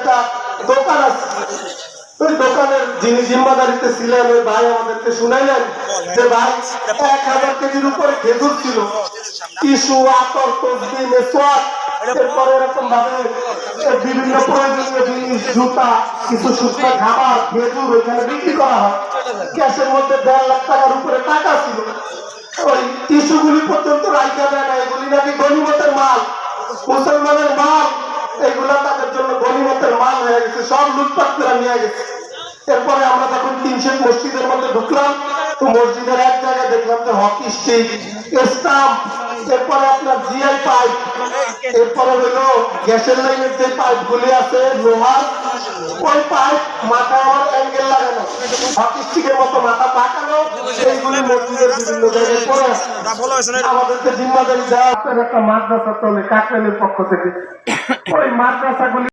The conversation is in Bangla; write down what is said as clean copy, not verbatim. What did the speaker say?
একটা দোকান আছে, ওই দোকানের যিনি জিম্মাদারিতে ছিলেন ওই ভাই আমাদেরকে শুনাইলেন যে ভাই 1000 কেজির উপরে খেজুর ছিল, টিস্যু, আতর, তসবি, মেসওয়াক, এরপরে এরকম ভাবে বিভিন্ন প্রয়োজনীয় জিনিস, জুতা, কিছু শুকনো খাবার, খেজুর ওইখানে বিক্রি করা হয়। ক্যাশের মধ্যে 1.5 লাখ টাকার উপরে টাকা ছিল। ওই টিস্যুগুলি পর্যন্ত রাইখা দেয় না, এগুলি নাকি গনিমতের মাল, মুসলমানের মাল, এগুলা তাদের জন্য গনিমতের মাল হয়ে গেছে, সব লুটপাট করে নিয়ে গেছে। এরপরে আমরা যখন 300 মসজিদের মধ্যে ঢুকলাম, তো মসজিদের এক জায়গায় দেখলাম যে হকি স্টিক, স্টাম্প, এরপরে আপনার জিআই পাইপ, এরপরে হলো গ্যাসের লাইনের যে পাইপ গুলি আছে লোহার, ওই পাইপ মাথা আমার অ্যাঙ্গেল লাগানো, হকি স্টিকের মতো মাথা পাকানো, এইগুলি মসজিদের বিভিন্ন জায়গায় পড়ে আছে। আমাদেরকে জিম্মাদারি দেওয়া একটা মাদ্রাসা চলে কাকরাইলের পক্ষ থেকে, ওই মাদ্রাসাগুলি